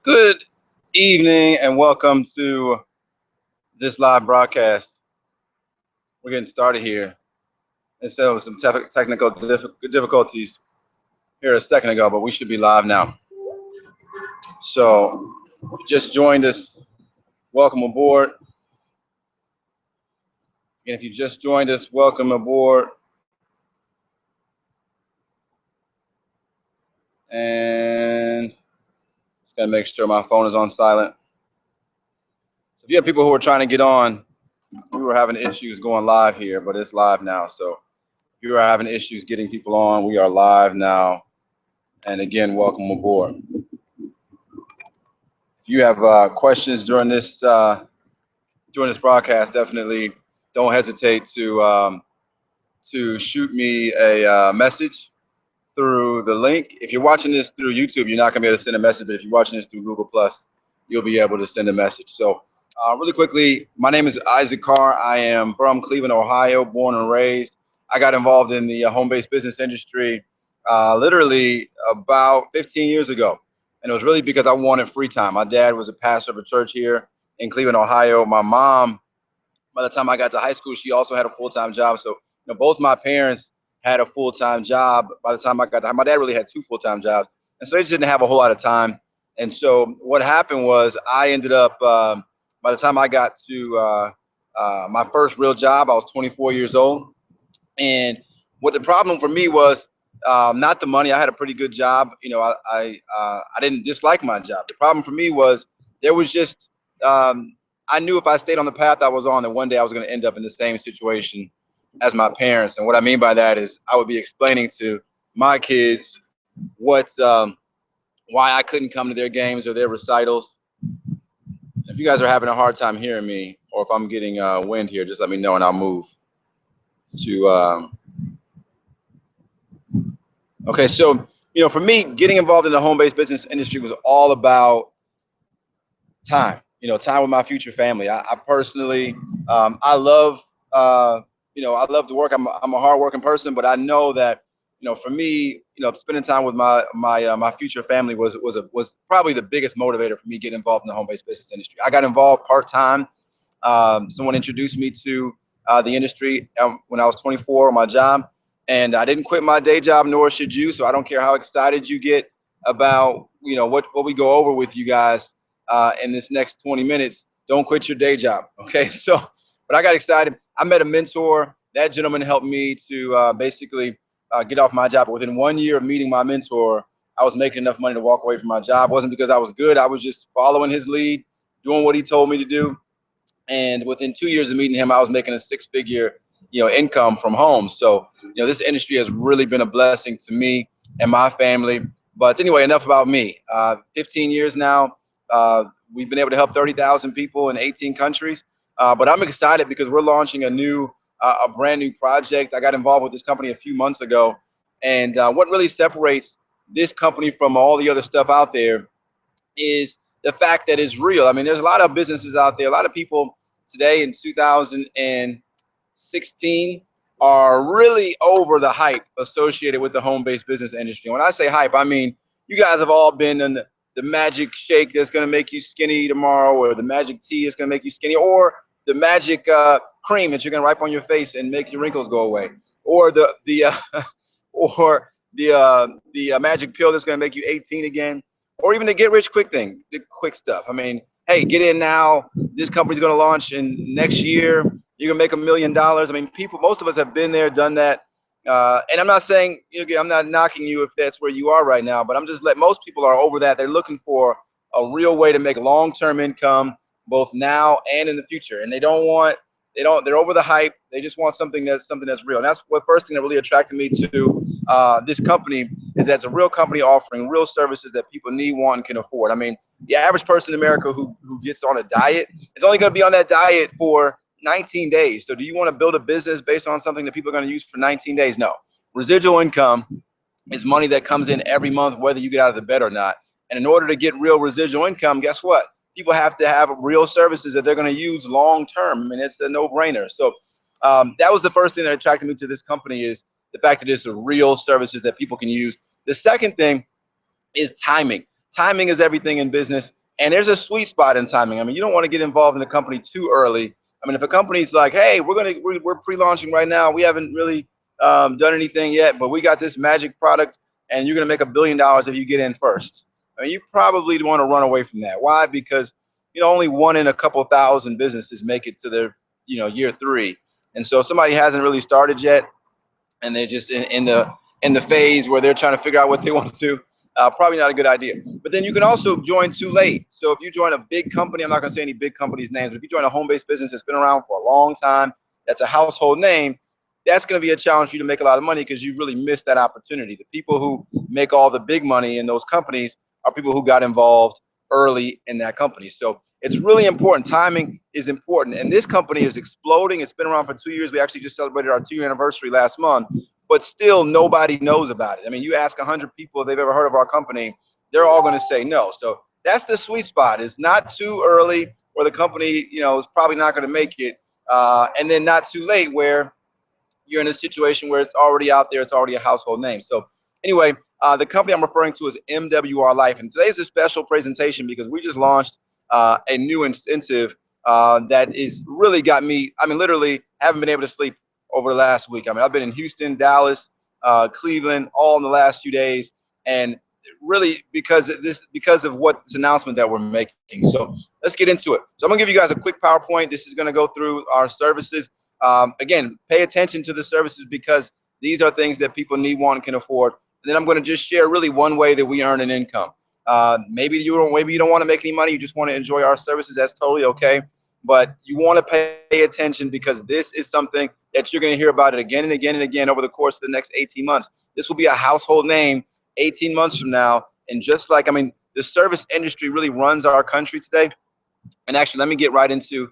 Good evening and welcome to this live broadcast. We're getting started here instead of some technical difficulties here a second ago, but we should be live now. So, if you just joined us, welcome aboard. And if you just joined us, welcome aboard. And just gotta make sure my phone is on silent. So if you have people who are trying to get on, we were having issues going live here, but it's live now. So if you are having issues getting people on, we are live now. And again, welcome aboard. If you have questions during this broadcast, definitely don't hesitate to shoot me a message through the link. If you're watching this through YouTube, you're not gonna be able to send a message, but if you're watching this through Google Plus, you'll be able to send a message. So really quickly, my name is Isaac Carr. I am from Cleveland, Ohio, born and raised. I got involved in the home-based business industry literally about 15 years ago. And it was really because I wanted free time. My dad was a pastor of a church here in Cleveland, Ohio. My mom, by the time I got to high school, she also had a full-time job. So, both my parents had a full-time job. By the time I got to, my dad really had two full-time jobs. And so they just didn't have a whole lot of time. And so what happened was I ended up, by the time I got to my first real job, I was 24 years old. And what the problem for me was not the money. I had a pretty good job. I didn't dislike my job. The problem for me was there was just I knew if I stayed on the path I was on, that one day I was going to end up in the same situation as my parents. And what I mean by that is I would be explaining to my kids why I couldn't come to their games or their recitals. If you guys are having a hard time hearing me, or if I'm getting wind here, just let me know and I'll move to. Okay, so for me, getting involved in the home-based business industry was all about time. Time with my future family. I personally, I love, I love to work. I'm a hardworking person, but I know that, for me, spending time with my future family was probably the biggest motivator for me getting involved in the home-based business industry. I got involved part-time. Someone introduced me to the industry when I was 24 on my job, and I didn't quit my day job, nor should you. So I don't care how excited you get about what we go over with you guys in this next 20 minutes. Don't quit your day job, okay? So, but I got excited. I met a mentor. That gentleman helped me to basically get off my job. But within 1 year of meeting my mentor, I was making enough money to walk away from my job. It wasn't because I was good. I was just following his lead, doing what he told me to do. And within 2 years of meeting him, I was making a six-figure, income from home. So, this industry has really been a blessing to me and my family. But anyway, enough about me. 15 years now. We've been able to help 30,000 people in 18 countries. But I'm excited because we're launching a brand new project. I got involved with this company a few months ago. And what really separates this company from all the other stuff out there is the fact that it's real. I mean, there's a lot of businesses out there. A lot of people today in 2016 are really over the hype associated with the home-based business industry. When I say hype, I mean you guys have all been in the magic shake that's going to make you skinny tomorrow, or the magic tea that's going to make you skinny, or the magic cream that you're going to wipe on your face and make your wrinkles go away, or the or the magic pill that's going to make you 18 again, or even the get rich quick thing, the quick stuff. I mean, hey, get in now. This company's going to launch in next year. You're going to make $1 million. I mean, most of us have been there, done that. And I'm not saying, I'm not knocking you if that's where you are right now, but I'm just letting most people are over that. They're looking for a real way to make long-term income, both now and in the future. And they're over the hype. They just want something that's real. And that's what first thing that really attracted me to this company is that it's a real company offering real services that people need, want, and can afford. I mean, the average person in America who gets on a diet is only going to be on that diet for 19 days. So do you want to build a business based on something that people are going to use for 19 days? No. Residual income is money that comes in every month, whether you get out of the bed or not. And in order to get real residual income, guess what? People have to have real services that they're going to use long term. I mean, it's a no-brainer. So that was the first thing that attracted me to this company, is the fact that it's a real services that people can use. The second thing is timing. timing is everything in business, and there's a sweet spot in timing. I mean, you don't want to get involved in a company too early. I mean, if a company's like, hey, we're pre-launching right now, we haven't really done anything yet, but we got this magic product, and you're going to make $1 billion if you get in first. I mean, you probably want to run away from that. Why? Because only one in a couple thousand businesses make it to their year 3, and so if somebody hasn't really started yet, and they're just in the phase where they're trying to figure out what they want to do, probably not a good idea. But then you can also join too late. So if you join a big company, I'm not going to say any big companies' names, but if you join a home-based business that's been around for a long time, that's a household name, that's going to be a challenge for you to make a lot of money because you've really missed that opportunity. The people who make all the big money in those companies are people who got involved early in that company. So it's really important. Timing is important. And this company is exploding. It's been around for 2 years. We actually just celebrated our 2-year anniversary last month, but still nobody knows about it. I mean, you ask 100 people if they've ever heard of our company, they're all going to say no. So that's the sweet spot. It's not too early where the company, is probably not going to make it, and then not too late where you're in a situation where it's already out there, it's already a household name. So anyway, the company I'm referring to is MWR Life, and today's a special presentation because we just launched a new incentive that is really got me, I mean, literally haven't been able to sleep over the last week. I mean, I've been in Houston, Dallas, Cleveland, all in the last few days, and really because of what this announcement that we're making. So let's get into it. So I'm gonna give you guys a quick PowerPoint. This is gonna go through our services. Again, pay attention to the services because these are things that people need, want, and can afford. And then I'm going to just share really one way that we earn an income. Maybe you don't want to make any money. You just want to enjoy our services. That's totally okay. But you want to pay attention because this is something that you're going to hear about it again and again and again over the course of the next 18 months. This will be a household name 18 months from now. And just like, I mean, the service industry really runs our country today. And actually, let me get right into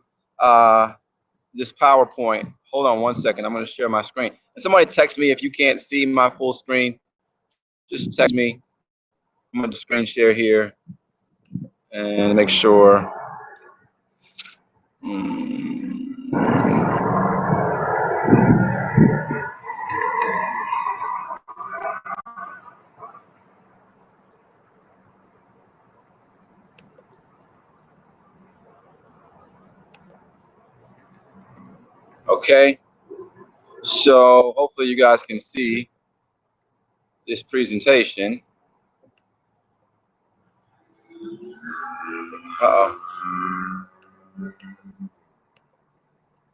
this PowerPoint. Hold on one second. I'm going to share my screen. And somebody text me if you can't see my full screen. Just text me. I'm going to screen share here and make sure. Okay. So hopefully you guys can see this presentation. Uh-oh.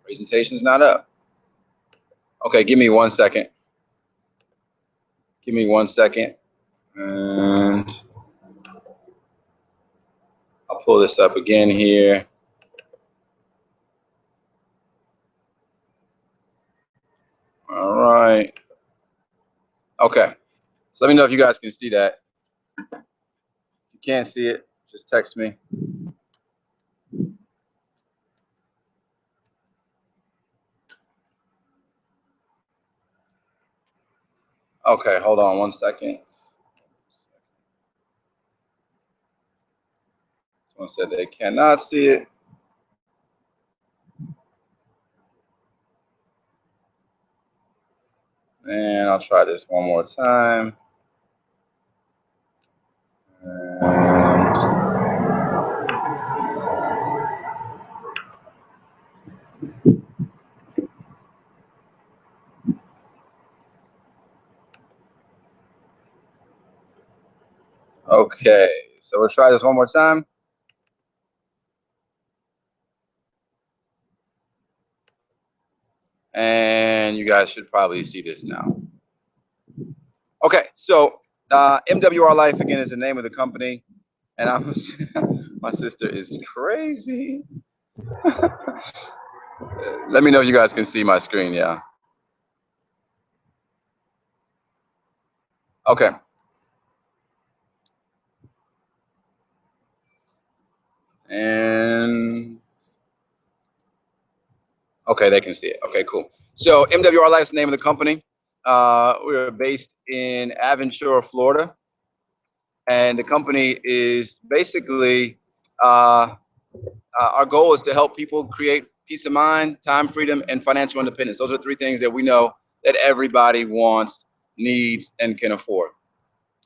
Presentation's not up. Okay, give me 1 second. Give me 1 second. And I'll pull this up again here. All right. Okay. So let me know if you guys can see that. If you can't see it, just text me. Okay, hold on 1 second. Someone said they cannot see it. And I'll try this one more time. And okay, so we'll try this one more time. And you guys should probably see this now. Okay, so MWR Life, again, is the name of the company. And I was, my sister is crazy. Let me know if you guys can see my screen, yeah. Okay. And okay, they can see it. Okay, cool. So MWR Life is the name of the company. We're based in Aventura, Florida. And the company is basically, our goal is to help people create peace of mind, time freedom, and financial independence. Those are 3 things that we know that everybody wants, needs, and can afford.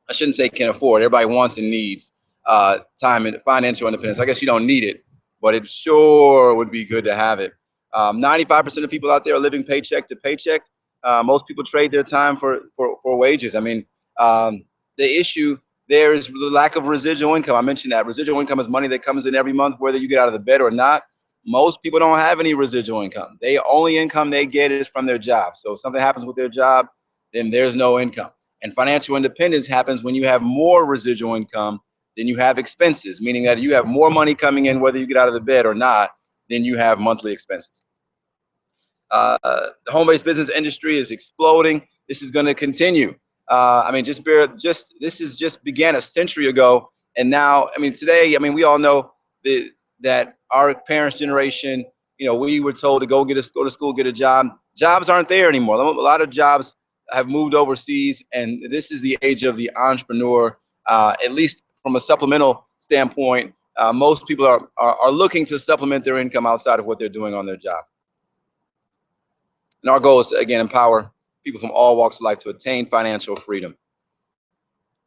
I shouldn't say can afford. Everybody wants and needs. time and financial independence. I guess you don't need it, but it sure would be good to have it. 95% of people out there are living paycheck to paycheck. Most people trade their time for wages. I mean, the issue there is the lack of residual income. I mentioned that residual income is money that comes in every month, whether you get out of the bed or not. Most people don't have any residual income. The only income they get is from their job. So if something happens with their job, then there's no income. And financial independence happens when you have more residual income than you have expenses, meaning that you have more money coming in whether you get out of the bed or not than you have monthly expenses. The home-based business industry is exploding. This is going to continue. I mean, this is just began a century ago, and now, I mean, today, I mean, we all know that our parents' generation, you know, we were told to go to school, get a job. Jobs aren't there anymore. A lot of jobs have moved overseas, and this is the age of the entrepreneur. At least from a supplemental standpoint, most people are looking to supplement their income outside of what they're doing on their job. And our goal is to, again, empower people from all walks of life to attain financial freedom.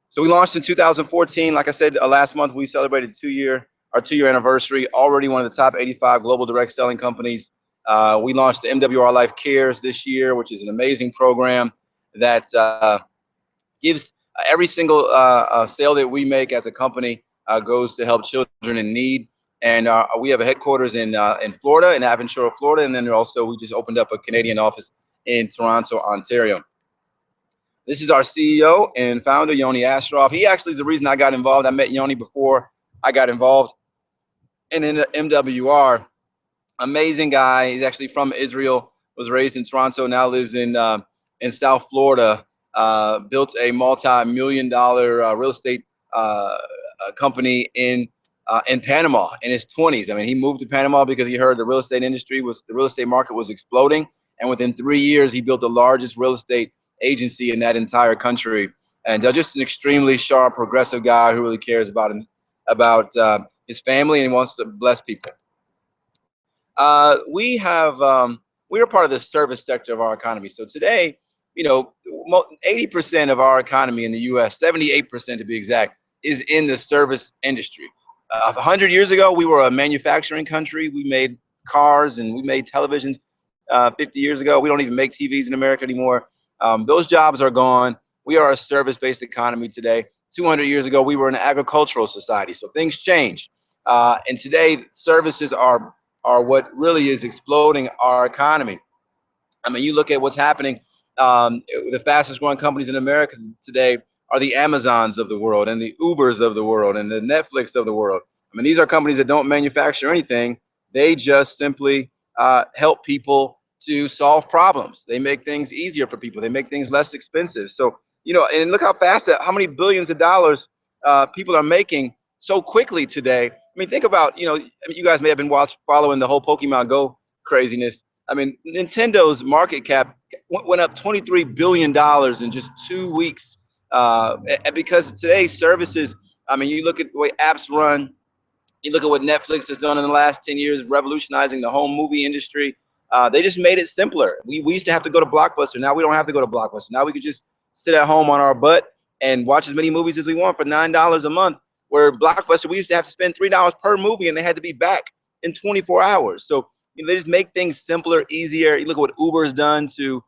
So we launched in 2014. Like I said, last month we celebrated our two-year anniversary. Already one of the top 85 global direct selling companies. We launched the MWR Life Cares this year, which is an amazing program that gives every single sale that we make as a company goes to help children in need. And we have a headquarters in Florida, in Aventura, Florida, and then also we just opened up a Canadian office in Toronto, Ontario. This is our CEO and founder, Yoni Ashraf. He actually is the reason I got involved. I met Yoni before I got involved. And in the MWR, amazing guy. He's actually from Israel, was raised in Toronto, now lives in South Florida. Built a multi-million-dollar real estate company in Panama in his 20s. I mean, he moved to Panama because he heard the real estate market was exploding, and within 3 years, he built the largest real estate agency in that entire country. And just an extremely sharp, progressive guy who really cares about his family and wants to bless people. We are part of the service sector of our economy. So today, you know, 80% of our economy in the U.S., 78% to be exact, is in the service industry. 100 years ago, we were a manufacturing country. We made cars and we made televisions. 50 years ago, we don't even make TVs in America anymore. Those jobs are gone. We are a service-based economy today. 200 years ago, we were an agricultural society. So things change. And today, services are what really is exploding our economy. I mean, you look at what's happening. The fastest growing companies in America today are the Amazons of the world and the Ubers of the world and the Netflix of the world. I mean, these are companies that don't manufacture anything. They just simply help people to solve problems. They make things easier for people. They make things less expensive. So, you know, and look how fast, how many billions of dollars people are making so quickly today. I mean, think about, you know, I mean, you guys may have been following the whole Pokemon Go craziness. I mean, Nintendo's market cap went up $23 billion in just 2 weeks. And because today's services, I mean, you look at the way apps run, you look at what Netflix has done in the last 10 years, revolutionizing the home movie industry. They just made it simpler. We used to have to go to Blockbuster. Now we don't have to go to Blockbuster. Now we could just sit at home on our butt and watch as many movies as we want for $9 a month. Where Blockbuster, we used to have to spend $3 per movie, and they had to be back in 24 hours. So, you know, they just make things simpler, easier. You look at what Uber has done to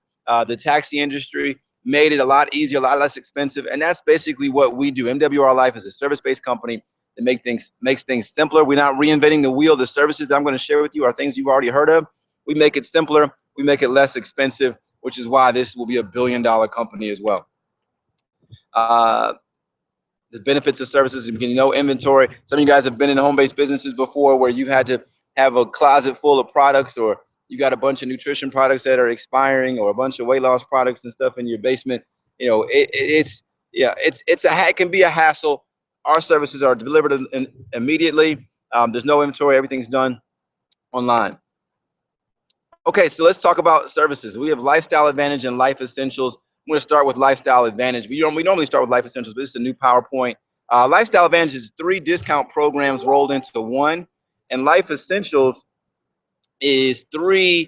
the taxi industry, made it a lot easier, a lot less expensive, and that's basically what we do. MWR Life is a service-based company that makes things simpler. We're not reinventing the wheel. The services that I'm going to share with you are things you've already heard of. We make it simpler. We make it less expensive, which is why this will be a billion-dollar company as well. The benefits of services, you can know inventory. Some of you guys have been in home-based businesses before where you've had to have a closet full of products, or you got a bunch of nutrition products that are expiring, or a bunch of weight loss products and stuff in your basement. You know, it can be a hassle. Our services are delivered immediately. There's no inventory. Everything's done online. Okay, so let's talk about services. We have Lifestyle Advantage and Life Essentials. I'm going to start with Lifestyle Advantage. We normally start with Life Essentials, but this is a new PowerPoint. Lifestyle Advantage is 3 discount programs rolled into one, and Life Essentials is 10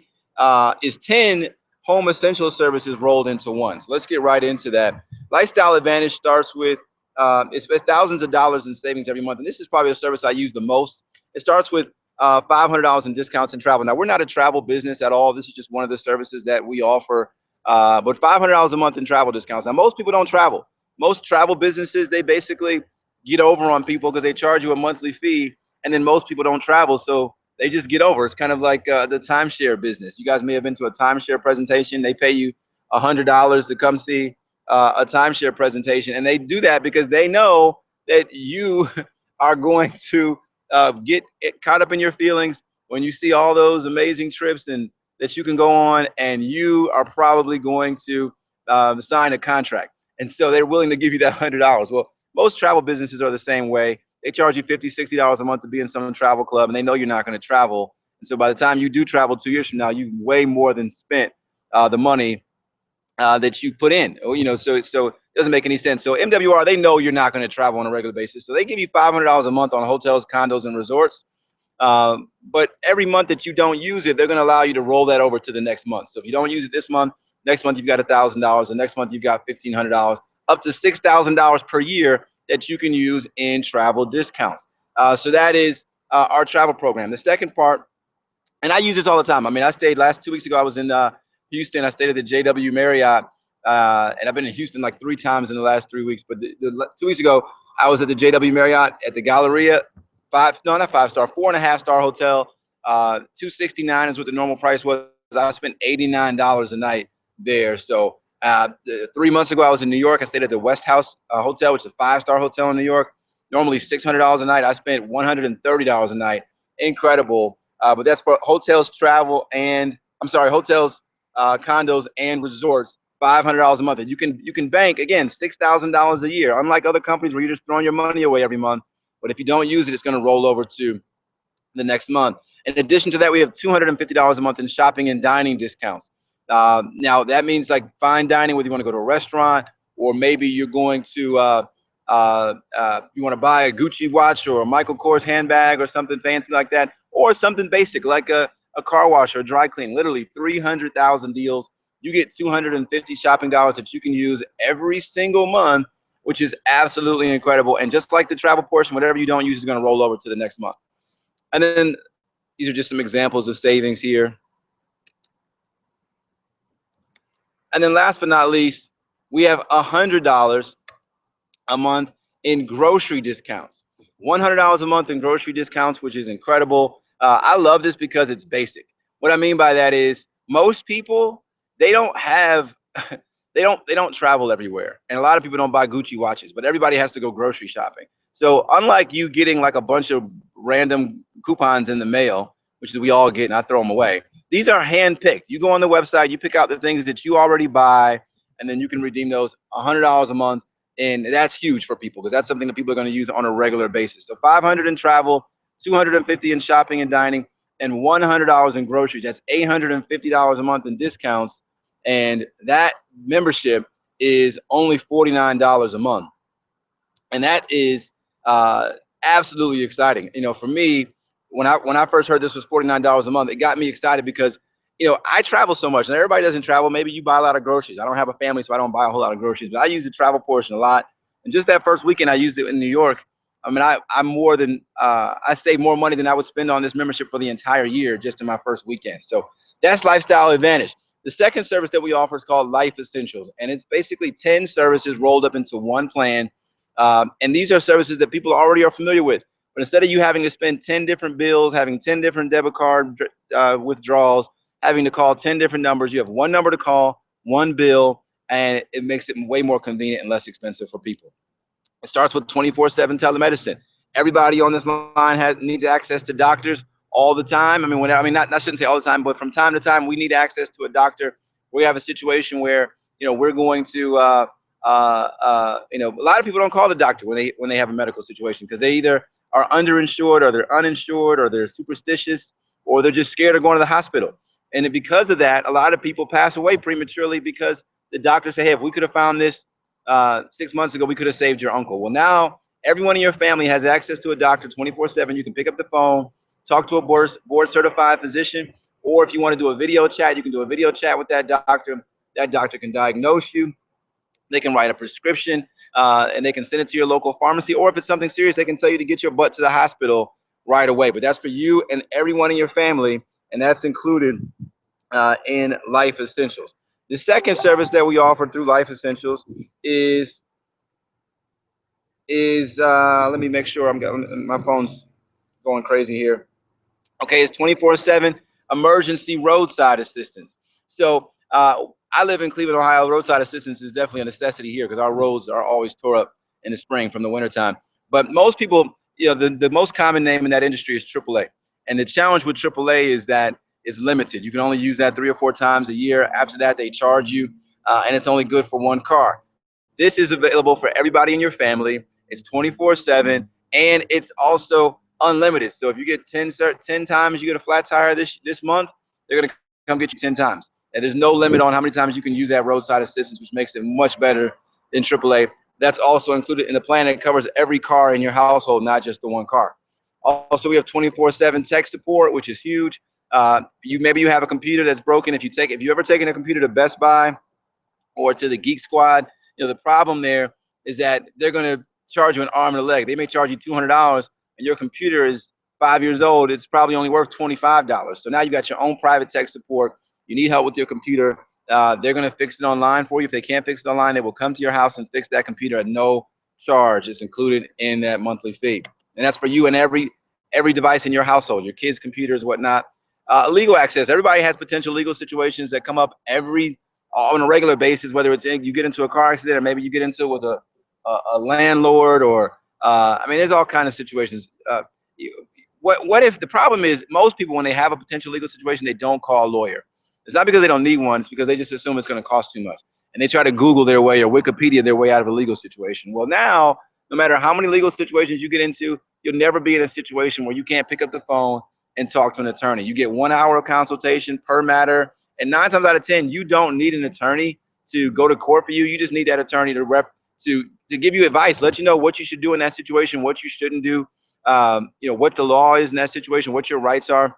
home essential services rolled into one. So let's get right into that. Lifestyle Advantage starts with it's thousands of dollars in savings every month. And this is probably the service I use the most. It starts with $500 in discounts in travel. Now, we're not a travel business at all. This is just one of the services that we offer. But $500 a month in travel discounts. Now, most people don't travel. Most travel businesses, they basically get over on people because they charge you a monthly fee, and then most people don't travel, so they just get over. It's kind of like the timeshare business. You guys may have been to a timeshare presentation. They pay you $100 to come see a timeshare presentation, and they do that because they know that you are going to get caught up in your feelings when you see all those amazing trips and that you can go on, and you are probably going to sign a contract. And so they're willing to give you that $100. Well, most travel businesses are the same way. They charge you $50, $60 a month to be in some travel club, and they know you're not going to travel. And so by the time you do travel 2 years from now, you've way more than spent the money that you put in. So it doesn't make any sense. So MWR, they know you're not going to travel on a regular basis, so they give you $500 a month on hotels, condos, and resorts. But every month that you don't use it, they're going to allow you to roll that over to the next month. So if you don't use it this month, next month you've got $1,000. The next month you've got $1,500, up to $6,000 per year that you can use in travel discounts. So that is our travel program. The second part, and I use this all the time. I mean, I stayed last 2 weeks ago. I was in Houston. I stayed at the JW Marriott, and I've been in Houston like 3 times in the last 3 weeks. But 2 weeks ago, I was at the JW Marriott at the Galleria, not 5-star, 4.5-star hotel. 269 is what the normal price was. I spent $89 a night there. So 3 months ago, I was in New York. I stayed at the West House Hotel, which is a 5-star hotel in New York. Normally $600 a night. I spent $130 a night. Incredible. But that's for hotels, travel, and hotels, condos, and resorts. $500 a month, and you can bank again $6,000 a year. Unlike other companies where you're just throwing your money away every month, but if you don't use it, it's going to roll over to the next month. In addition to that, we have $250 a month in shopping and dining discounts. Now that means like fine dining, whether you want to go to a restaurant or maybe you're going to you want to buy a Gucci watch or a Michael Kors handbag or something fancy like that, or something basic like a car wash or a dry clean. Literally 300,000 deals. You get 250 shopping dollars that you can use every single month, which is absolutely incredible. And just like the travel portion, whatever you don't use is going to roll over to the next month. And then these are just some examples of savings here. And then last but not least, we have $100 a month in grocery discounts. $100 a month in grocery discounts, which is incredible. I love this because it's basic. What I mean by that is most people, they don't have they don't travel everywhere, and a lot of people don't buy Gucci watches, but everybody has to go grocery shopping. So unlike you getting like a bunch of random coupons in the mail, which we all get and I throw them away, these are hand picked. You go on the website, you pick out the things that you already buy, and then you can redeem those. $100 a month, and that's huge for people because that's something that people are going to use on a regular basis. So $500 in travel, $250 in shopping and dining, and $100 in groceries. That's $850 a month in discounts, and that membership is only $49 a month, and that is absolutely exciting. For me, when I first heard this was $49 a month, it got me excited because I travel so much, and everybody doesn't travel. Maybe you buy a lot of groceries. I don't have a family, so I don't buy a whole lot of groceries, but I use the travel portion a lot. And just that first weekend I used it in New York. I mean, I saved more money than I would spend on this membership for the entire year just in my first weekend. So that's Lifestyle Advantage. The second service that we offer is called Life Essentials, and it's basically 10 services rolled up into one plan. And these are services that people already are familiar with. But instead of you having to spend 10 different bills, having 10 different debit card withdrawals, having to call 10 different numbers, you have one number to call, one bill, and it makes it way more convenient and less expensive for people. It starts with 24/7 telemedicine. Everybody on this line needs access to doctors all the time. I shouldn't say all the time, but from time to time, we need access to a doctor. We have a situation where we're going to a lot of people don't call the doctor when they have a medical situation because they either are underinsured or they're uninsured or they're superstitious or they're just scared of going to the hospital. And because of that, a lot of people pass away prematurely because the doctor say, hey, if we could have found this 6 months ago, we could have saved your uncle. Well, now everyone in your family has access to a doctor 24/7. You can pick up the phone, talk to a board certified physician, or if you want to do a video chat, you can do a video chat with that doctor. That doctor can diagnose you. They can write a prescription. and they can send it to your local pharmacy, or if it's something serious, they can tell you to get your butt to the hospital right away. But that's for you and everyone in your family, and that's included in Life Essentials. The second service that we offer through Life Essentials is let me make sure I'm getting my phone's going crazy here. Okay, it's 24/7 emergency roadside assistance. So I live in Cleveland, Ohio. Roadside assistance is definitely a necessity here because our roads are always tore up in the spring from the wintertime. But most people, the most common name in that industry is AAA. And the challenge with AAA is that it's limited. You can only use that 3 or 4 times a year. After that, they charge you, and it's only good for one car. This is available for everybody in your family. It's 24/7, and it's also unlimited. So if you get 10 times you get a flat tire this month, they're gonna come get you 10 times. And there's no limit on how many times you can use that roadside assistance, which makes it much better than AAA. That's also included in the plan that covers every car in your household, not just the one car. Also, we have 24/7 tech support, which is huge. Maybe you have a computer that's broken. If you ever taken a computer to Best Buy or to the Geek Squad, the problem there is that they're going to charge you an arm and a leg. They may charge you $200, and your computer is 5 years old. It's probably only worth $25. So now you got your own private tech support. You need help with your computer. They're going to fix it online for you. If they can't fix it online, they will come to your house and fix that computer at no charge. It's included in that monthly fee, and that's for you and every device in your household, your kids' computers, whatnot. Legal access. Everybody has potential legal situations that come up on a regular basis, whether you get into a car accident or maybe you get into it with a landlord, or I mean, there's all kinds of situations. What if the problem is most people, when they have a potential legal situation, they don't call a lawyer? It's not because they don't need one. It's because they just assume it's going to cost too much, and they try to Google their way or Wikipedia their way out of a legal situation. Well, now, no matter how many legal situations you get into, you'll never be in a situation where you can't pick up the phone and talk to an attorney. You get 1 hour of consultation per matter, and 9 times out of 10, you don't need an attorney to go to court for you. You just need that attorney to give you advice, let you know what you should do in that situation, what you shouldn't do, what the law is in that situation, what your rights are.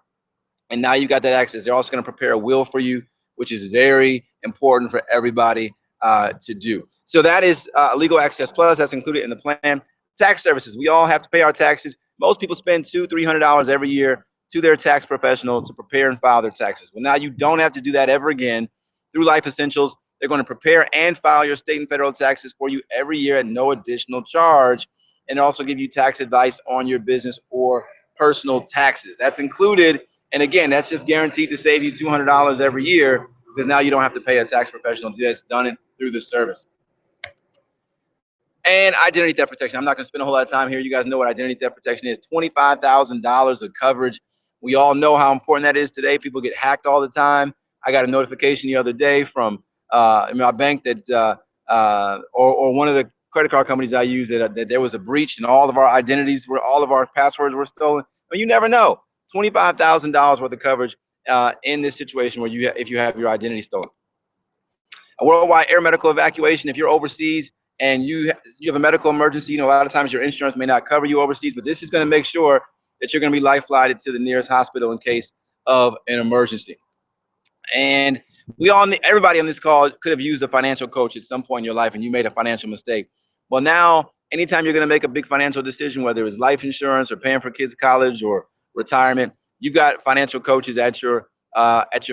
And now you got that access. They're also going to prepare a will for you, which is very important for everybody to do. So that is Legal Access Plus. That's included in the plan. Tax services. We all have to pay our taxes. Most people spend $200-300 every year to their tax professional to prepare and file their taxes. Well, now you don't have to do that ever again through Life Essentials. They're going to prepare and file your state and federal taxes for you every year at no additional charge, and also give you tax advice on your business or personal taxes. That's included, and again, that's just guaranteed to save you $200 every year, because now you don't have to pay a tax professional that's done it through the service. And identity theft protection. I'm not going to spend a whole lot of time here. You guys know what identity theft protection is. $25,000 of coverage. We all know how important that is today. People get hacked all the time. I got a notification the other day from my bank that or one of the credit card companies I use that there was a breach and all of our identities all of our passwords were stolen. But you never know. $25,000 worth of coverage in this situation where if you have your identity stolen. A worldwide air medical evacuation. If you're overseas and you have a medical emergency, a lot of times your insurance may not cover you overseas, but this is going to make sure that you're going to be life flighted to the nearest hospital in case of an emergency. And everybody on this call could have used a financial coach at some point in your life, and you made a financial mistake. Well, now, anytime you're going to make a big financial decision, whether it's life insurance or paying for kids' college or retirement, you've got financial coaches at your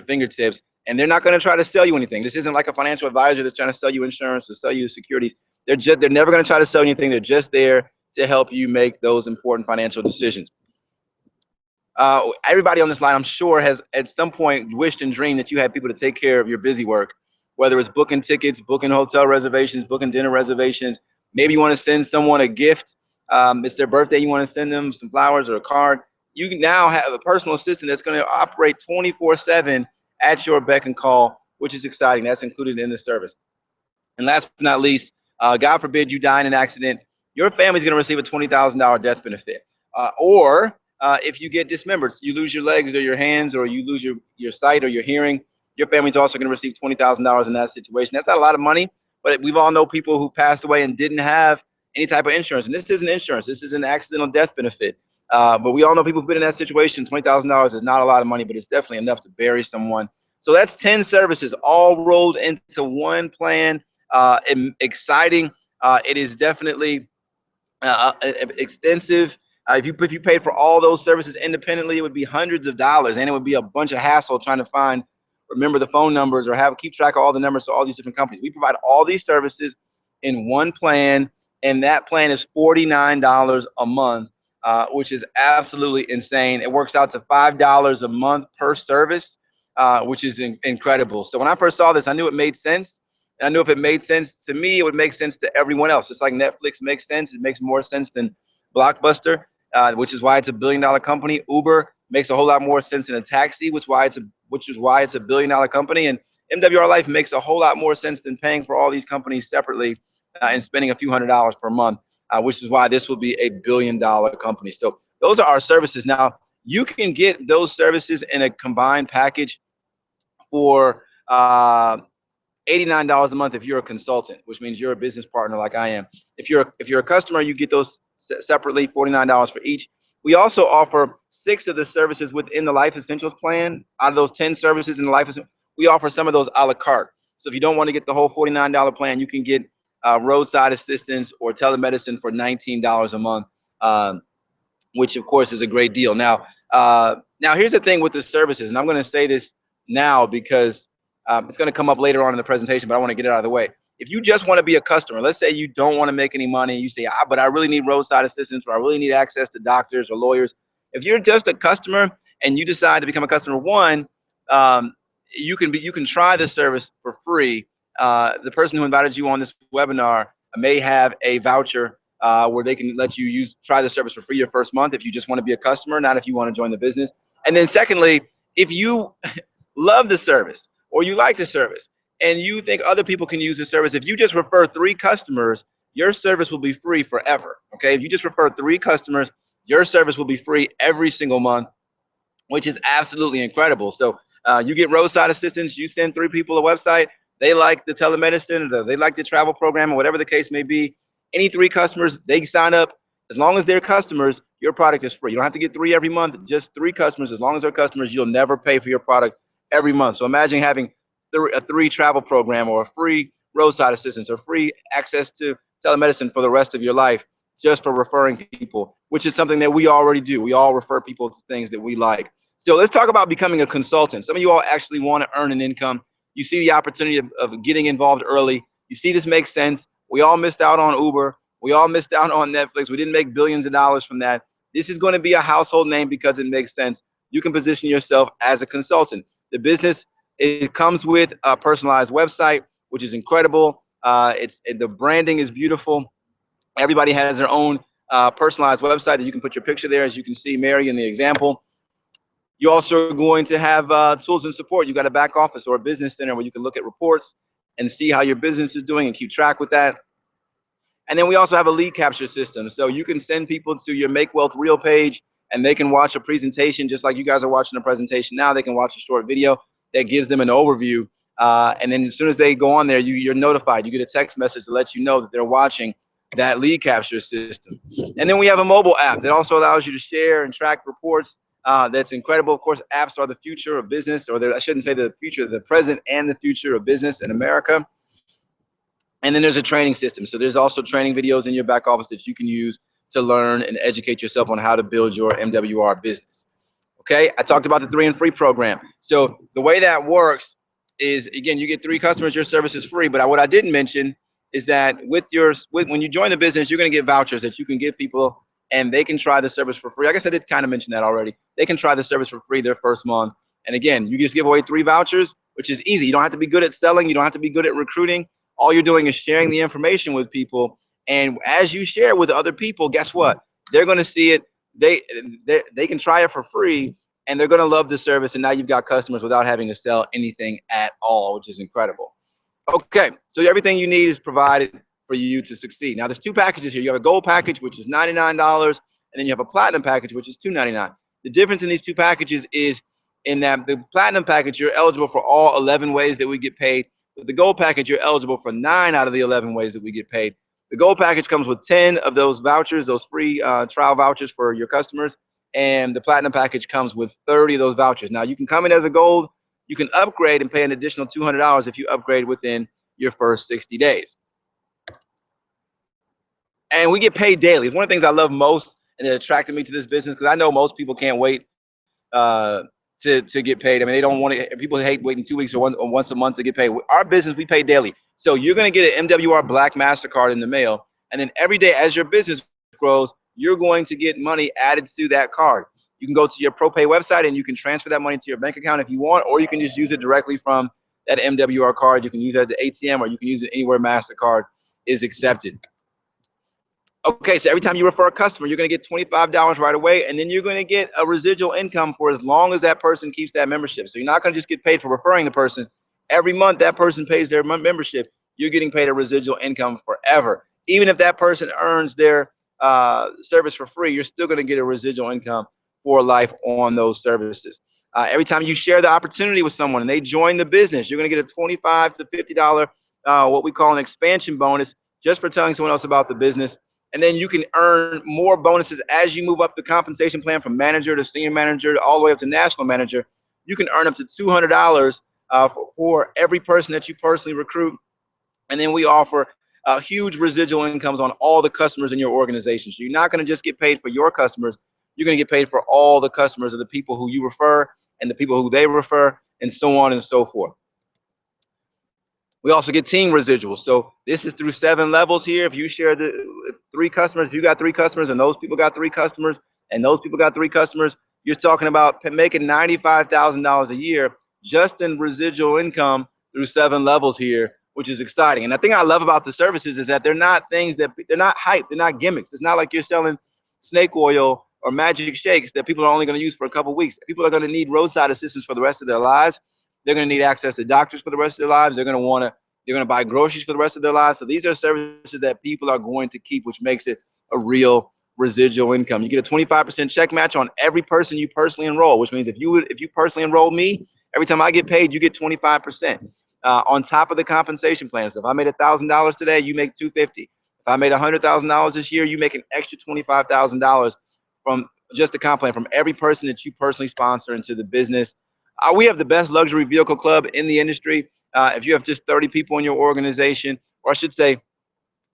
fingertips, and they're not going to try to sell you anything. This isn't like a financial advisor that's trying to sell you insurance or sell you securities. They're never going to try to sell you anything. They're just there to help you make those important financial decisions. Everybody on this line, I'm sure, has at some point wished and dreamed that you had people to take care of your busy work, whether it's booking tickets, booking hotel reservations, booking dinner reservations. Maybe you want to send someone a gift. It's their birthday. You want to send them some flowers or a card. You now have a personal assistant that's going to operate 24/7 at your beck and call, which is exciting. That's included in the service. And last but not least, God forbid you die in an accident, your family's going to receive a $20,000 death benefit. Or if you get dismembered, you lose your legs or your hands, or you lose your sight or your hearing, your family's also going to receive $20,000 in that situation. That's not a lot of money, but we've all know people who passed away and didn't have any type of insurance. And this isn't insurance. This is an accidental death benefit. But we all know people who've been in that situation. $20,000 is not a lot of money, but it's definitely enough to bury someone. So that's 10 services all rolled into one plan. Exciting. It is definitely extensive. If you paid for all those services independently, it would be hundreds of dollars, and it would be a bunch of hassle trying to remember the phone numbers or keep track of all the numbers to all these different companies. We provide all these services in one plan, and that plan is $49 a month, which is absolutely insane. It works out to $5 a month per service, which is incredible. So when I first saw this, I knew it made sense. And I knew if it made sense to me, it would make sense to everyone else. Just like Netflix makes sense, it makes more sense than Blockbuster, which is why it's a billion-dollar company. Uber makes a whole lot more sense than a taxi, which is why it's a billion-dollar company. And MWR Life makes a whole lot more sense than paying for all these companies separately and spending a few $100s per month, which is why this will be a billion-dollar company. So those are our services. Now, you can get those services in a combined package for $89 a month if you're a consultant, which means you're a business partner like I am. If you're a customer, you get those separately, $49 for each. We also offer 6 of the services within the Life Essentials plan. Out of those 10 services in the Life Essentials, we offer some of those a la carte. So if you don't want to get the whole $49 plan, you can get roadside assistance or telemedicine for $19 a month, which of course is a great deal. Now here's the thing with the services, and I'm going to say this now because it's going to come up later on in the presentation, but I want to get it out of the way. If you just want to be a customer, let's say you don't want to make any money, you say, but I really need roadside assistance, or I really need access to doctors or lawyers. If you're just a customer and you decide to become a customer, you can try the service for free. The person who invited you on this webinar may have a voucher where they can let you try the service for free your first month if you just want to be a customer, not if you want to join the business. And then secondly, if you love the service or you like the service and you think other people can use the service, if you just refer 3 customers, your service will be free forever. Okay, if you just refer 3 customers, your service will be free every single month, which is absolutely incredible. So you get roadside assistance, you send 3 people a website, they like the telemedicine, or they like the travel program, or whatever the case may be. Any 3 customers, they sign up. As long as they're customers, your product is free. You don't have to get 3 every month, just 3 customers. As long as they're customers, you'll never pay for your product every month. So imagine having a 3 travel program, or a free roadside assistance, or free access to telemedicine for the rest of your life, just for referring people, which is something that we already do. We all refer people to things that we like. So let's talk about becoming a consultant. Some of you all actually want to earn an income. You see the opportunity of getting involved early. You see this makes sense. We all missed out on Uber. We all missed out on Netflix. We didn't make billions of dollars from that. This is going to be a household name because it makes sense. You can position yourself as a consultant. The business, it comes with a personalized website, which is incredible. The branding is beautiful. Everybody has their own personalized website that you can put your picture there, as you can see Mary in the example. You're also going to have tools and support. You've got a back office or a business center where you can look at reports and see how your business is doing and keep track with that. And then we also have a lead capture system. So you can send people to your Make Wealth Real page, and they can watch a presentation just like you guys are watching a presentation now. They can watch a short video that gives them an overview. And then as soon as they go on there, you're notified. You get a text message to let you know that they're watching that lead capture system. And then we have a mobile app that also allows you to share and track reports. That's incredible. Of course, apps are the future of business, or I shouldn't say the future, the present and the future of business in America. And then there's a training system. So there's also training videos in your back office that you can use to learn and educate yourself on how to build your MWR business. Okay, I talked about the 3 and Free program. So the way that works is, again, you get 3 customers, your service is free. But what I didn't mention is that when you join the business, you're going to get vouchers that you can give people, and they can try the service for free. I guess I did kind of mention that already. They can try the service for free their first month. And again, you just give away 3 vouchers, which is easy. You don't have to be good at selling. You don't have to be good at recruiting. All you're doing is sharing the information with people. And as you share with other people, guess what? They're going to see it. They can try it for free, and they're going to love the service. And now you've got customers without having to sell anything at all, which is incredible. Okay, so everything you need is provided for you to succeed. Now, there's 2 packages here. You have a gold package, which is $99, and then you have a platinum package, which is $299. The difference in these 2 packages is in that the platinum package, you're eligible for all 11 ways that we get paid. With the gold package, you're eligible for 9 out of the 11 ways that we get paid. The gold package comes with 10 of those vouchers, those free trial vouchers for your customers, and the platinum package comes with 30 of those vouchers. Now, you can come in as a gold. You can upgrade and pay an additional $200 if you upgrade within your first 60 days. and we get paid daily. It's one of the things I love most, and it attracted me to this business because I know most people can't wait to get paid. I mean, they don't want to. People hate waiting 2 weeks or once a month to get paid. Our business, we pay daily. So you're going to get an MWR Black MasterCard in the mail, and then every day as your business grows, you're going to get money added to that card. You can go to your ProPay website and you can transfer that money to your bank account if you want, or you can just use it directly from that MWR card. You can use it at the ATM, or you can use it anywhere MasterCard is accepted. Okay, so every time you refer a customer, you're going to get $25 right away, and then you're going to get a residual income for as long as that person keeps that membership. So you're not going to just get paid for referring the person. Every month that person pays their membership, you're getting paid a residual income forever. Even if that person earns their service for free, you're still going to get a residual income for life on those services. Every time you share the opportunity with someone and they join the business, you're going to get a $25 to $50 what we call an expansion bonus just for telling someone else about the business. And then you can earn more bonuses as you move up the compensation plan from manager to senior manager all the way up to national manager. You can earn up to $200 for every person that you personally recruit. And then we offer huge residual incomes on all the customers in your organization. So you're not going to just get paid for your customers. You're going to get paid for all the customers of the people who you refer and the people who they refer, and so on and so forth. We also get team residuals. So this is through 7 levels here. If you share the 3 customers, if you got 3 customers and those people got 3 customers and those people got 3 customers, you're talking about making $95,000 a year just in residual income through 7 levels here, which is exciting. And the thing I love about the services is that they're not things that, they're not hype, they're not gimmicks. It's not like you're selling snake oil or magic shakes that people are only going to use for a couple of weeks. People are going to need roadside assistance for the rest of their lives. They're going to need access to doctors for the rest of their lives. They're going to buy groceries for the rest of their lives. So these are services that people are going to keep, which makes it a real residual income. You get a 25% check match on every person you personally enroll, which means if you personally enroll me, every time I get paid, you get 25% on top of the compensation plan. So if I made $1,000 today, you make $250. If I made $100,000 this year, you make an extra $25,000 from just the comp plan from every person that you personally sponsor into the business. We have the best luxury vehicle club in the industry. If you have just 30 people in your organization, or I should say,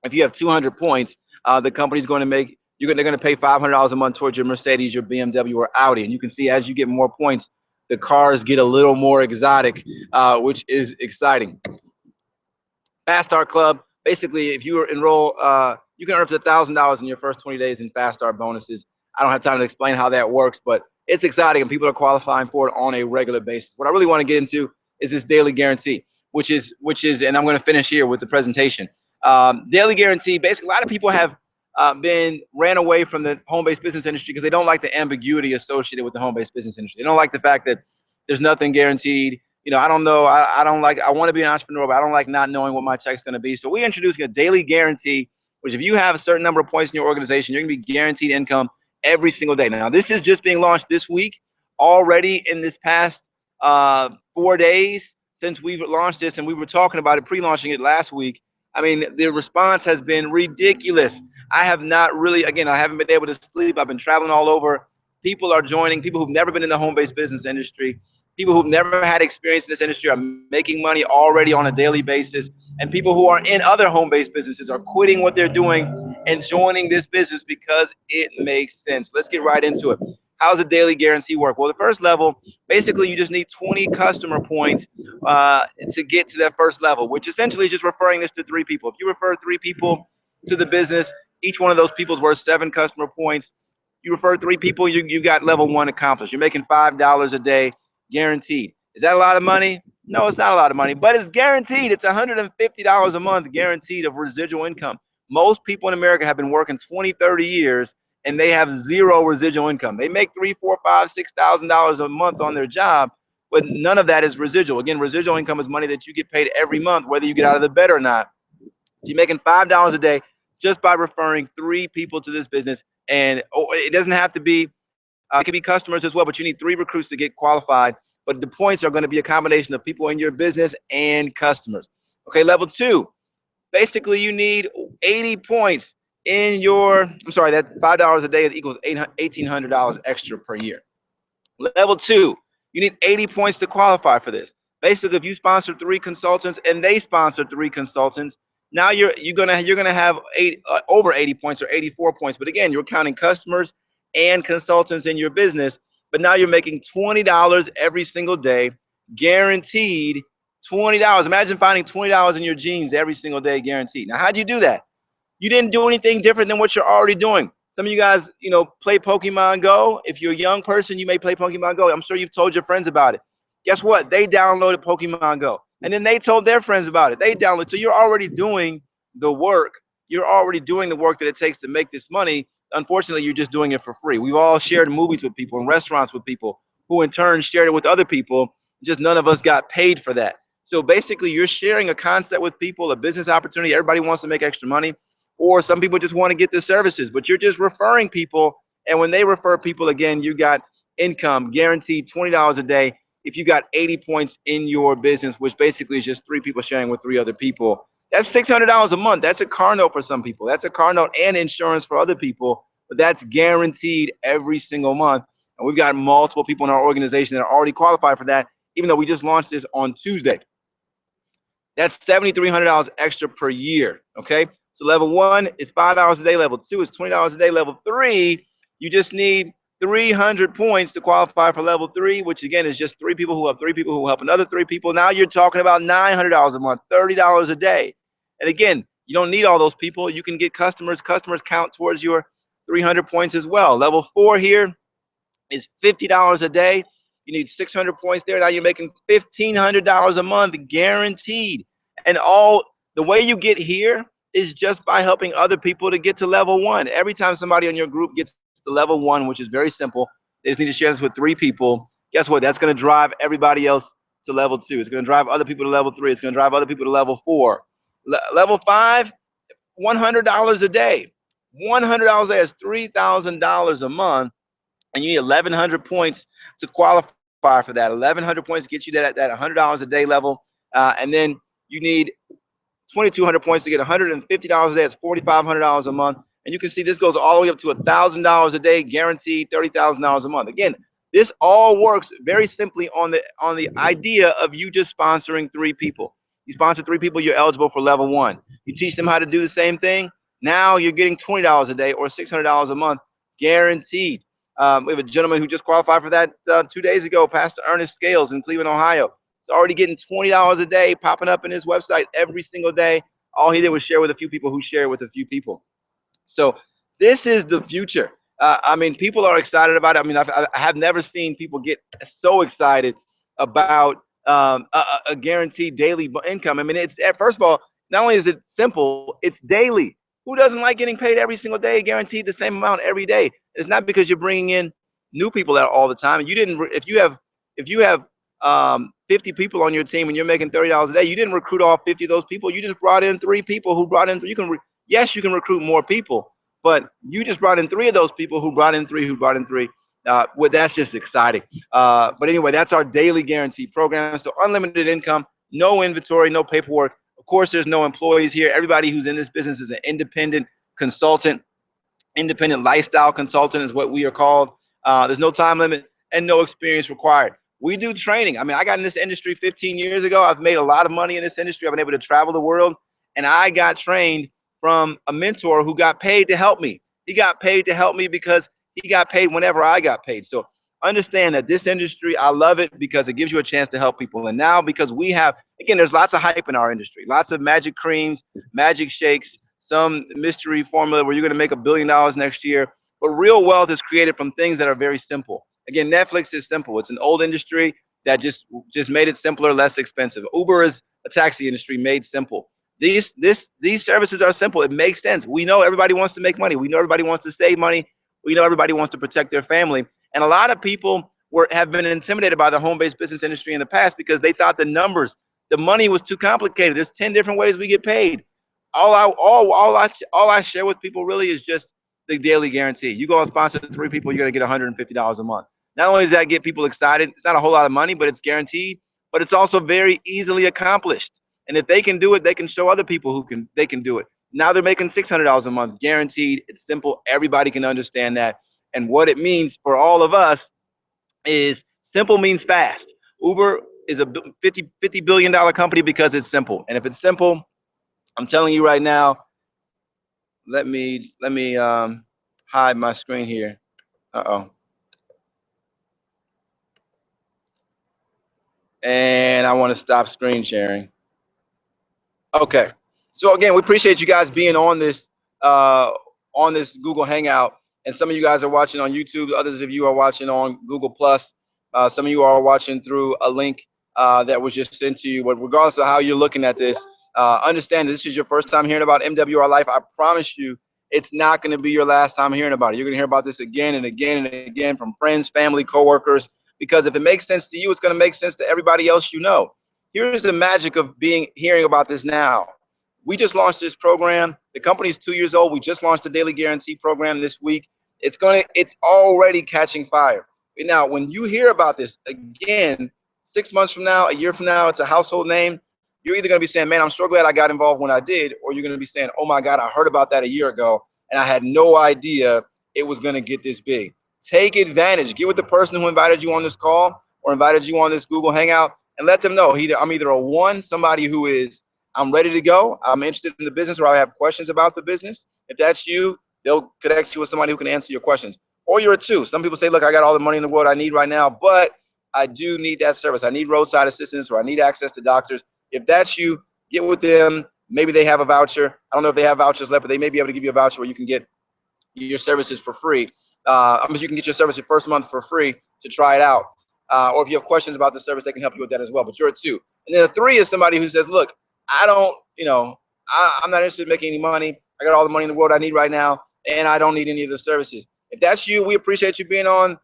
if you have 200 points, the company's going to make they're going to pay $500 a month towards your Mercedes, your BMW, or Audi. And you can see as you get more points, the cars get a little more exotic, which is exciting. Fast Start Club. Basically, if you enroll, you can earn up to $1,000 in your first 20 days in Fast Start bonuses. I don't have time to explain how that works, but it's exciting and people are qualifying for it on a regular basis. What I really want to get into is this daily guarantee, which is, and I'm going to finish here with the presentation. Daily guarantee, basically, a lot of people have ran away from the home-based business industry because they don't like the ambiguity associated with the home-based business industry. They don't like the fact that there's nothing guaranteed. You know, I don't know. I want to be an entrepreneur, but I don't like not knowing what my check's going to be. So we introduced a daily guarantee, which if you have a certain number of points in your organization, you're going to be guaranteed income every single day. Now, this is just being launched this week. Already in this past 4 days since we've launched this, and we were talking about it, pre-launching it last week. I mean, the response has been ridiculous. I have not really, again, I haven't been able to sleep. I've been traveling all over. People are joining, people who've never been in the home-based business industry. People who've never had experience in this industry are making money already on a daily basis. And people who are in other home-based businesses are quitting what they're doing and joining this business because it makes sense. Let's get right into it. How's a daily guarantee work? Well, the first level, basically you just need 20 customer points to get to that first level, which essentially is just referring this to 3 people. If you refer 3 people to the business, each one of those people is worth 7 customer points. You refer 3 people, you got level 1 accomplished. You're making $5 a day guaranteed. Is that a lot of money? No, it's not a lot of money, but it's guaranteed. It's $150 a month guaranteed of residual income. Most people in America have been working 20, 30 years and they have 0 residual income. They make $3,000, $4,000, $6,000 a month on their job, but none of that is residual. Again, residual income is money that you get paid every month, whether you get out of the bed or not. So you're making $5 a day just by referring 3 people to this business. And it doesn't have to be, it can be customers as well, but you need 3 recruits to get qualified. But the points are going to be a combination of people in your business and customers. Okay, level 2, basically you need 80 points in your, I'm sorry, that $5 a day equals $1,800 extra per year. Level 2, you need 80 points to qualify for this. Basically, if you sponsor 3 consultants and they sponsor 3 consultants, Now you're gonna have over 80 points or 84 points. But again, you're counting customers and consultants in your business. But now you're making $20 every single day, guaranteed $20. Imagine finding $20 in your jeans every single day, guaranteed. Now, how'd you do that? You didn't do anything different than what you're already doing. Some of you guys, play Pokemon Go. If you're a young person, you may play Pokemon Go. I'm sure you've told your friends about it. Guess what? They downloaded Pokemon Go. And then they told their friends about it. They downloaded. So you're already doing the work. You're already doing the work that it takes to make this money. Unfortunately, you're just doing it for free. We've all shared movies with people and restaurants with people who in turn shared it with other people. Just none of us got paid for that. So basically, you're sharing a concept with people, a business opportunity. Everybody wants to make extra money, or some people just want to get the services, but you're just referring people. And when they refer people, again, you got income guaranteed $20 a day if you got 80 points in your business, which basically is just three people sharing with three other people. That's $600 a month. That's a car note for some people. That's a car note and insurance for other people, but that's guaranteed every single month. And we've got multiple people in our organization that are already qualified for that, even though we just launched this on Tuesday. That's $7,300 extra per year. Okay. So level one is $5 a day. Level two is $20 a day. Level three, you just need 300 points to qualify for level three, which again is just three people who help three people who help another three people. Now you're talking about $900 a month, $30 a day. And again, you don't need all those people. You can get customers. Customers count towards your 300 points as well. Level four here is $50 a day. You need 600 points there. Now you're making $1,500 a month guaranteed. And all the way you get here is just by helping other people to get to level one. Every time somebody on your group gets to level one, which is very simple, they just need to share this with three people. Guess what? That's going to drive everybody else to level two. It's going to drive other people to level three. It's going to drive other people to level four. Level five, $100 a day. $100 a day is $3,000 a month, and you need 1,100 points to qualify for that. 1,100 points get you that $100 a day level, and then you need 2,200 points to get $150 a day. It's $4,500 a month, and you can see this goes all the way up to $1,000 a day, guaranteed $30,000 a month. Again, this all works very simply on the idea of you just sponsoring three people. You sponsor three people, you're eligible for level one. You teach them how to do the same thing. Now you're getting $20 a day or $600 a month, guaranteed. We have a gentleman who just qualified for that 2 days ago, Pastor Ernest Scales in Cleveland, Ohio. He's already getting $20 a day popping up in his website every single day. All he did was share with a few people who share with a few people. So this is the future. I mean, people are excited about it. I mean, I have never seen people get so excited about a guaranteed daily income. I mean, it's first of all, not only is it simple, it's daily. Who doesn't like getting paid every single day, guaranteed the same amount every day? It's not because you're bringing in new people out all the time. And you didn't. If you have 50 people on your team and you're making $30 a day, you didn't recruit all 50 of those people. You just brought in three people who brought in. You can yes, you can recruit more people, but you just brought in three of those people who brought in three, who brought in three. Well, that's just exciting. But anyway, that's our daily guarantee program. So unlimited income, no inventory, no paperwork. Of course, there's no employees here. Everybody who's in this business is an independent consultant. Independent lifestyle consultant is what we are called. There's no time limit and no experience required. We do training. I mean, I got in this industry 15 years ago. I've made a lot of money in this industry. I've been able to travel the world, and I got trained from a mentor who got paid to help me. He got paid to help me because he got paid whenever I got paid. So understand that this industry, I love it because it gives you a chance to help people. And now because we have, again, there's lots of hype in our industry, lots of magic creams, magic shakes, some mystery formula where you're going to make $1 billion next year. But real wealth is created from things that are very simple. Again, Netflix is simple. It's an old industry that just made it simpler, less expensive. Uber is a taxi industry made simple. These services are simple. It makes sense. We know everybody wants to make money. We know everybody wants to save money. We know everybody wants to protect their family. And a lot of people have been intimidated by the home-based business industry in the past because they thought the money was too complicated. There's 10 different ways we get paid. All I share with people really is just the daily guarantee. You go and sponsor three people, you're gonna get $150 a month. Not only does that get people excited, it's not a whole lot of money, but it's guaranteed. But it's also very easily accomplished. And if they can do it, they can show other people they can do it. Now they're making $600 a month, guaranteed. It's simple. Everybody can understand that. And what it means for all of us is simple means fast. Uber is a $50 billion company because it's simple. And if it's simple, I'm telling you right now. Let me hide my screen here. Uh-oh. And I want to stop screen sharing. Okay. So again, we appreciate you guys being on this Google Hangout. And some of you guys are watching on YouTube. Others of you are watching on Google Plus. Some of you are watching through a link that was just sent to you. But regardless of how you're looking at this, understand this is your first time hearing about MWR Life. I promise you, it's not going to be your last time hearing about it. You're going to hear about this again and again and again from friends, family, coworkers. Because if it makes sense to you, it's going to make sense to everybody else you know. Here's the magic of hearing about this now. We just launched this program. The company's 2 years old. We just launched the Daily Guarantee program this week. It's already catching fire. Now, when you hear about this again, 6 months from now, a year from now, it's a household name. You're either going to be saying, man, I'm so glad I got involved when I did, or you're going to be saying, oh my God, I heard about that a year ago, and I had no idea it was going to get this big. Take advantage. Get with the person who invited you on this call or invited you on this Google Hangout, and let them know I'm either a one, somebody who is, I'm ready to go, I'm interested in the business, or I have questions about the business. If that's you, they'll connect you with somebody who can answer your questions. Or you're a two. Some people say, look, I got all the money in the world I need right now, but I do need that service. I need roadside assistance, or I need access to doctors. If that's you, get with them. Maybe they have a voucher. I don't know if they have vouchers left, but they may be able to give you a voucher where you can get your services for free. You can get your service your first month for free to try it out. Or if you have questions about the service, they can help you with that as well. But you're a two. And then a three is somebody who says, look, I don't, I'm not interested in making any money. I got all the money in the world I need right now, and I don't need any of the services. If that's you, we appreciate you being on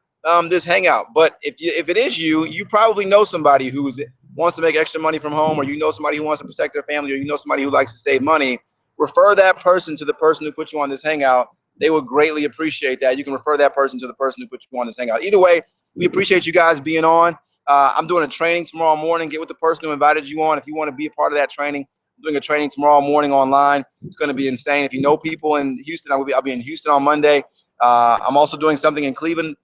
this hangout. But if it is you, you probably know somebody who wants to make extra money from home, or you know somebody who wants to protect their family, or you know somebody who likes to save money. Refer that person to the person who put you on this hangout. They would greatly appreciate that. You can refer that person to the person who put you on this hangout. Either way, we appreciate you guys being on. I'm doing a training tomorrow morning. Get with the person who invited you on if you want to be a part of that training. I'm doing a training tomorrow morning online. It's going to be insane. If you know people in Houston, I'll be in Houston on Monday. I'm also doing something in Cleveland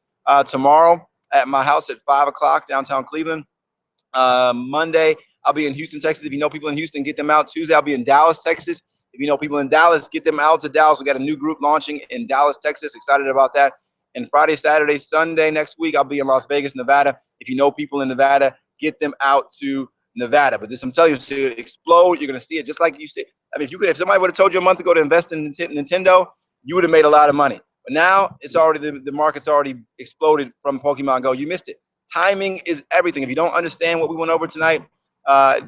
tomorrow at my house at 5 o'clock downtown Cleveland. Monday, I'll be in Houston, Texas. If you know people in Houston, get them out. Tuesday, I'll be in Dallas, Texas. If you know people in Dallas, get them out to Dallas. We got a new group launching in Dallas, Texas. Excited about that. And Friday, Saturday, Sunday next week, I'll be in Las Vegas, Nevada. If you know people in Nevada, get them out to Nevada. But this, I'm telling you, it's going to explode. You're going to see it just like you said. I mean, if somebody would have told you a month ago to invest in Nintendo, you would have made a lot of money. But now it's already the market's already exploded from Pokemon Go. You missed it. Timing is everything. If you don't understand what we went over tonight,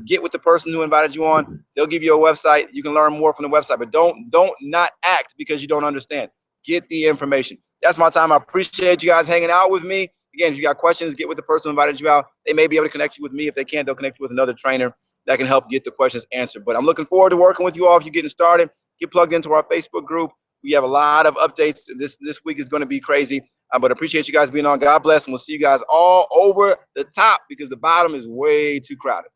get with the person who invited you on. They'll give you a website. You can learn more from the website, but don't not act because you don't understand. Get the information. That's my time. I appreciate you guys hanging out with me. Again, if you got questions, get with the person who invited you out. They may be able to connect you with me. If they can't, they'll connect you with another trainer that can help get the questions answered. But I'm looking forward to working with you all. If you're getting started, get plugged into our Facebook group. We have a lot of updates. This week is going to be crazy. But appreciate you guys being on. God bless, and we'll see you guys all over the top because the bottom is way too crowded.